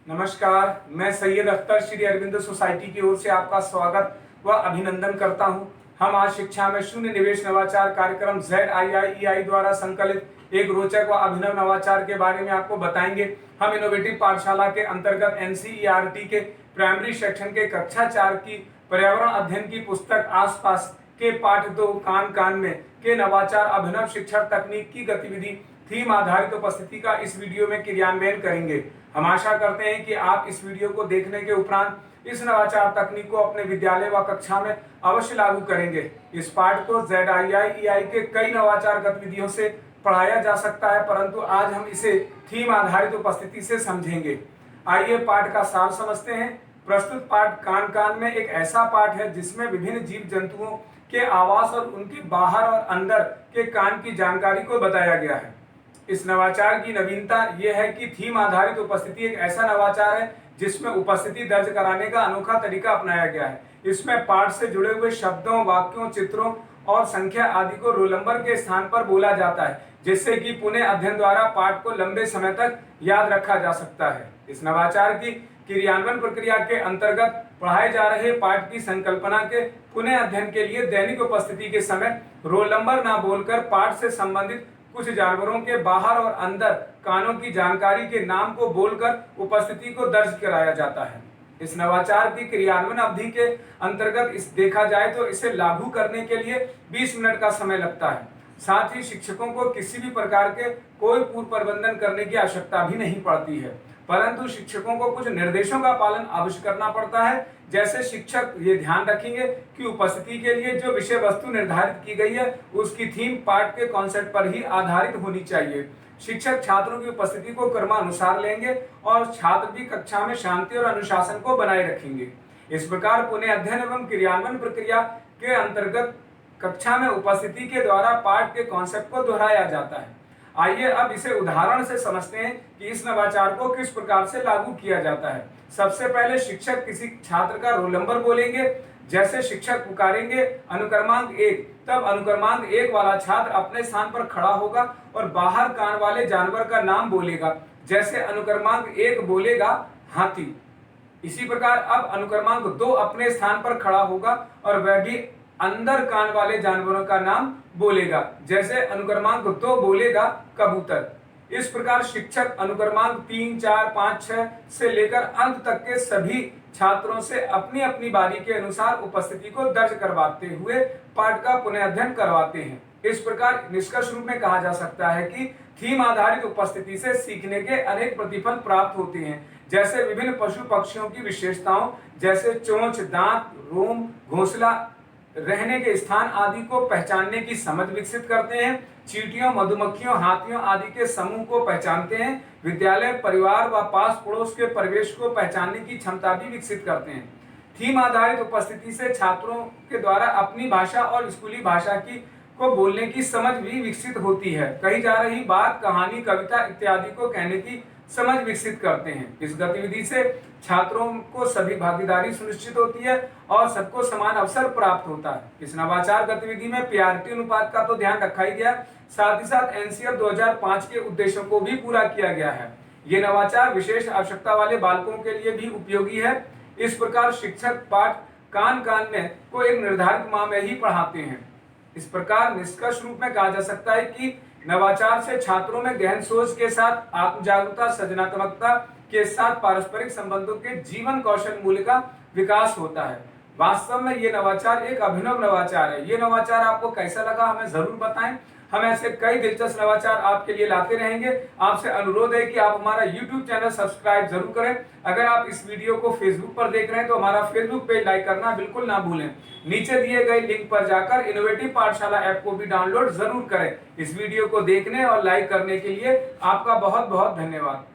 नमस्कार, मैं सैयद अख्तर श्री अरविंद सोसाइटी की ओर से आपका स्वागत व अभिनंदन करता हूं। हम आज शिक्षा में शून्य निवेश नवाचार कार्यक्रम ZIIEI द्वारा संकलित एक रोचक व अभिनव नवाचार के बारे में आपको बताएंगे। हम इनोवेटिव पाठशाला के अंतर्गत NCERT के प्राइमरी सेक्शन के कक्षा 4 की पर्यावरण अध्ययन की पुस्तक आसपास के पाठ 2 कान कान में के नवाचार अभिनव शिक्षण तकनीक की गतिविधि थीम आधारित उपस्थिति का इस वीडियो में क्रियान्वयन करेंगे। हम आशा करते हैं कि आप इस वीडियो को देखने के उपरांत इस नवाचार तकनीक को अपने विद्यालय व कक्षा में अवश्य लागू करेंगे। इस पाठ को ZIIEI के कई नवाचार गतिविधियों से पढ़ाया जा सकता है, परंतु आज हम इसे थीम आधारित उपस्थिति से समझेंगे। आइए पाठ का सार समझते हैं। प्रस्तुत पाठ कान कान में एक ऐसा पाठ है जिसमें विभिन्न जीव जंतुओं के आवास और उनके बाहर और अंदर के कान की जानकारी को बताया गया है। इस नवाचार की नवीनता यह है कि थीम आधारित उपस्थिति एक ऐसा नवाचार है जिसमें उपस्थिति दर्ज कराने का अनोखा तरीका अपनाया गया है। इसमें पाठ से जुड़े हुए शब्दों, वाक्यों, चित्रों और संख्या आदि को रोल नंबर के स्थान पर बोला जाता है, जिससे कि पुनः अध्ययन द्वारा पाठ को लंबे समय तक याद रखा जा सकता है। इस नवाचार की क्रियान्वयन प्रक्रिया के अंतर्गत पढ़ाए जा रहे पाठ की संकल्पना के पुनः अध्ययन के लिए दैनिक उपस्थिति के समय रोल नंबर न बोलकर पाठ से संबंधित कुछ जानवरों के बाहर और अंदर कानों की जानकारी के नाम को बोलकर उपस्थिति को दर्ज कराया जाता है। इस नवाचार की क्रियान्वयन अवधि के अंतर्गत इस देखा जाए तो इसे लागू करने के लिए 20 मिनट का समय लगता है। साथ ही शिक्षकों को किसी भी प्रकार के कोई पूर्व प्रबंधन करने की आवश्यकता भी नहीं पड़ती है, परंतु शिक्षकों को कुछ निर्देशों का पालन अवश्य करना पड़ता है। जैसे शिक्षक ये ध्यान रखेंगे कि उपस्थिति के लिए जो विषय वस्तु निर्धारित की गई है उसकी थीम पाठ के कॉन्सेप्ट पर ही आधारित होनी चाहिए। शिक्षक छात्रों की उपस्थिति को क्रमानुसार लेंगे और छात्र भी कक्षा में शांति और अनुशासन को बनाए रखेंगे। इस प्रकार पुनः अध्ययन एवं क्रियान्वयन प्रक्रिया के अंतर्गत कक्षा में उपस्थिति के द्वारा पाठ के कॉन्सेप्ट को दोहराया जाता है। आइए अब इसे उदाहरण से समझते हैं कि इस नवाचार को किस प्रकार से लागू किया जाता है। सबसे पहले शिक्षक किसी छात्र का रोल नंबर बोलेंगे। जैसे शिक्षक पुकारेंगे अनुक्रमांक 1, तब अनुक्रमांक 1 वाला छात्र अपने स्थान पर खड़ा होगा और बाहर कान वाले जानवर का नाम बोलेगा। जैसे अनुक्रमांक 1 बोलेगा हाथी। इसी प्रकार अब अनुक्रमांक 2 अपने स्थान पर खड़ा होगा और वह भी अंदर कान वाले जानवरों का नाम बोलेगा। जैसे अनुक्रमांक 2 बोलेगा कबूतर। इस प्रकार शिक्षक अनुक्रमांक 3, 4, 5, 6 से लेकर अंत तक के सभी छात्रों से अपनी अपनी बारी के अनुसार उपस्थिति को दर्ज करवाते हुए पाठ का पुनः अध्ययन करवाते हैं। इस प्रकार निष्कर्ष रूप में कहा जा सकता है कि थीम आधारित उपस्थिति से सीखने के अनेक प्रतिफल प्राप्त होते हैं। जैसे विभिन्न पशु पक्षियों की विशेषताओं जैसे चोंच, दांत, रोम, घोंसला, रहने के स्थान आदि को पहचानने की समझ विकसित करते हैं। चींटियों, मधुमक्खियों, हाथियों आदि के समूह को पहचानते हैं। विद्यालय, परिवार व पास पड़ोस के परिवेश को पहचानने की क्षमता भी विकसित करते हैं। थीम आधारित उपस्थिति से छात्रों के द्वारा अपनी भाषा और स्कूली भाषा की को बोलने की समझ भी विकसित होती है। कही जा रही बात, कहानी, कविता इत्यादि को कहने की समझ विकसित करते हैं। इस गतिविधि से छात्रों को सभी भागीदारी सुनिश्चित होती है और सबको समान अवसर प्राप्त होता है। इस नवाचार गतिविधि में पीआरटी अनुपात का तो ध्यान रखा ही गया, साथ ही साथ NCR 2005 के उद्देश्यों को भी पूरा किया गया है। ये नवाचार विशेष आवश्यकता वाले बालकों के लिए भी उपयोगी है। इस प्रकार शिक्षक पाठ कान कान में को एक निर्धारित माह में ही पढ़ाते हैं। इस प्रकार निष्कर्ष रूप में कहा जा सकता है कि नवाचार से छात्रों में गहन सोच के साथ आत्म जागरूकता, सृजनात्मकता के साथ पारस्परिक संबंधों के जीवन कौशल मूल्य का विकास होता है। वास्तव में ये नवाचार एक अभिनव नवाचार है। ये नवाचार आपको कैसा लगा हमें जरूर बताएं। हम ऐसे कई दिलचस्प नवाचार आपके लिए लाते रहेंगे। आपसे अनुरोध है कि आप हमारा YouTube चैनल सब्सक्राइब जरूर करें। अगर आप इस वीडियो को Facebook पर देख रहे हैं तो हमारा Facebook पेज लाइक करना बिल्कुल ना भूलें। नीचे दिए गए लिंक पर जाकर इनोवेटिव पाठशाला ऐप को भी डाउनलोड जरूर करें। इस वीडियो को देखने और लाइक करने के लिए आपका बहुत बहुत धन्यवाद।